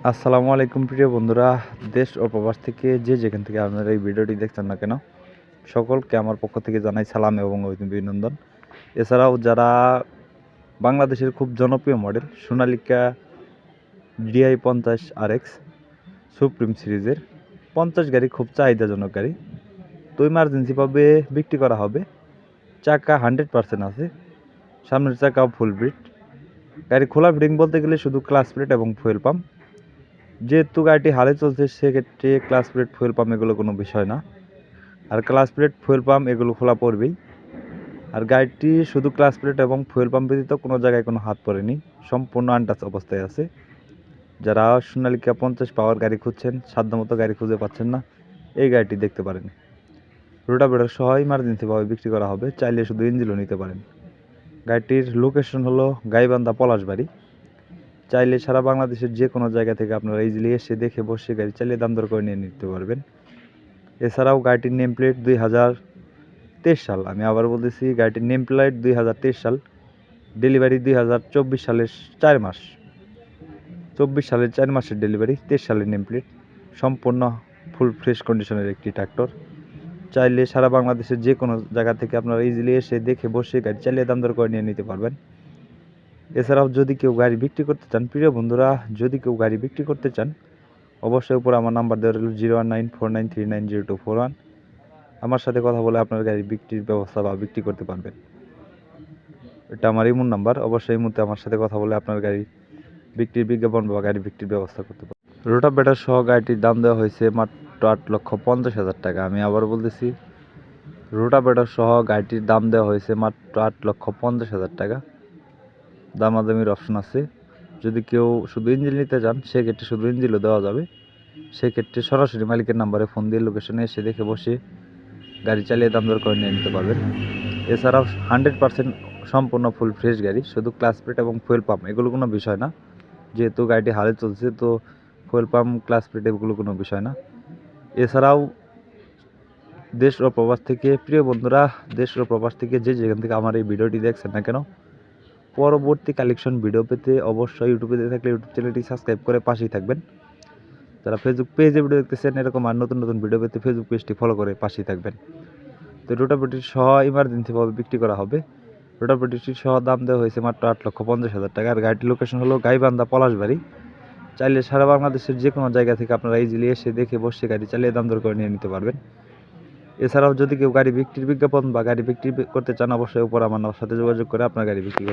আসসালামু আলাইকুম প্রিয় বন্ধুরা, দেশ ও প্রবাস থেকে যে যেখান থেকে আপনারা এই ভিডিওটি দেখছেন না কেন, সকলকে আমার পক্ষ থেকে জানাই সালাম এবং অভিনন্দন। এছাড়াও যারা বাংলাদেশের খুব জনপ্রিয় মডেল সোনালিকা DI50RX সুপ্রিম সিরিজের 50 গাড়ি খুব চাহিদাজনক গাড়ি, তো ইমার্জেন্সিভাবে বিক্রি করা হবে। চাকা 100% আছে, সামনের চাকা ফুল ব্রিড। গাড়ি খোলা ফিটিং বলতে গেলে শুধু ক্লাচ প্লেট এবং ফুয়েল পাম্প। যেহেতু গাড়িটি হালে চলছে সেক্ষেত্রে ক্লাচ প্লেট ফুয়েল পাম্প এগুলো কোনো বিষয় না, আর ক্লাচ প্লেট ফুয়েল পাম্প এগুলো খোলা পড়বেই। আর গাড়িটি শুধু ক্লাচ প্লেট এবং ফুয়েল পাম্প ব্যতীত কোনো জায়গায় কোনো হাত পড়েনি, সম্পূর্ণ আনটাচ অবস্থায় আছে। যারা সোনালিকা 50 পাওয়ার গাড়ি খুঁজছেন, সাধ্যমতো গাড়ি খুঁজে পাচ্ছেন না, এই গাড়িটি দেখতে পারেন। রোটাভেটর সহ ইমার্জেন্সিভাবে বিক্রি করা হবে, চাইলে শুধু ইঞ্জিনও নিতে পারেন। গাড়িটির লোকেশন হলো গাইবান্ধা পলাশবাড়ি। চাইলে সারা বাংলাদেশের যে কোনো জায়গা থেকে আপনারা ইজিলি এসে দেখে বসে গাড়ি চালিয়ে দাম দর করে নিয়ে নিতে পারবেন। এছাড়াও গাড়িটির নেম প্লেট 2023 সাল, আমি আবার বলতেছি গাড়িটির নেম প্লেট 2023 সাল, ডেলিভারি 2024 সালের 4 মাস, 24 সালের 4 মাসের ডেলিভারি, 23 সালের নেম প্লেট, সম্পূর্ণ ফুল ফ্রেশ কন্ডিশনের একটি ট্রাক্টর। চাইলে সারা বাংলাদেশের যে কোনো জায়গা থেকে আপনারা ইজিলি এসে দেখে বসে গাড়ি চালিয়ে দাম দর করে নিয়ে নিতে পারবেন। এছাড়াও যদি কেউ গাড়ি বিক্রি করতে চান, প্রিয় বন্ধুরা, যদি কেউ গাড়ি বিক্রি করতে চান, অবশ্যই উপরে আমার নাম্বার দেওয়া রইল 01949390241। আমার সাথে কথা বলে আপনার গাড়ি বিক্রির ব্যবস্থা বা বিক্রি করতে পারবেন। এটা আমার ইমোর নাম্বার, অবশ্যই এই মুহূর্তে আমার সাথে কথা বলে আপনার গাড়ি বিক্রির বিজ্ঞাপন বা গাড়ি বিক্রির ব্যবস্থা করতে পারবেন। রোটাভেটর সহ গাড়িটির দাম দেওয়া হয়েছে মাত্র 8,50,000 টাকা। আমি আবার বলতেছি, রোটাভেটর সহ গাড়িটির দাম দেওয়া হয়েছে মাত্র 8,50,000 টাকা। দামাদামির অপশন আছে। যদি কেউ শুধু ইঞ্জিন নিতে চান সেক্ষেত্রে শুধু ইঞ্জিনও দেওয়া যাবে। সেক্ষেত্রে সরাসরি মালিকের নাম্বারে ফোন দিয়ে লোকেশনে এসে দেখে বসে গাড়ি চালিয়ে দাম দর করে নিয়ে নিতে পারবেন। এছাড়াও 100% সম্পূর্ণ ফুল ফ্রেশ গাড়ি, শুধু ক্লাচ প্লেট এবং ফুয়েল পাম্প এগুলো কোনো বিষয় না। যেহেতু গাড়িটি হালে চলছে, তো ফুয়েল পাম্প ক্লাচ প্লেট এগুলো কোনো বিষয় না। এছাড়াও দেশ ও প্রবাস থেকে, প্রিয় বন্ধুরা, দেশ ও প্রবাস থেকে যে যেখান থেকে আমার এই ভিডিওটি দেখছেন না কেন, পরবর্তী কালেকশন ভিডিও পেতে অবশ্যই ইউটিউবে থাকলে ইউটিউব চ্যানেলটি সাবস্ক্রাইব করে পাশেই থাকবেন। যারা ফেসবুক পেজে ভিডিও দেখতেছেন, এরকম আর নতুন নতুন ভিডিও পেতে ফেসবুক পেজটি ফলো করে পাশেই থাকবেন। তো রোটাভেটর সহ ইমার্জেন্সিভাবে বিক্রি করা হবে। রোটাভেটরটি সহ দাম দেওয়া হয়েছে মাত্র 8,50,000 টাকা। আর গাড়িটির লোকেশন হলো গাইবান্ধা পলাশবাড়ি। চাইলে সারা বাংলাদেশের যে কোনো জায়গা থেকে আপনারা ইজিলি এসে দেখে বসে গাড়ি চালিয়ে দাম দর করে নিয়ে নিতে পারবেন। এছাড়াও যদি কেউ গাড়ি বিক্রির বিজ্ঞাপন বা গাড়ি বিক্রি করতে চান, অবশ্যই উপর আমার সাথে যোগাযোগ করে আপনার গাড়ি বিক্রি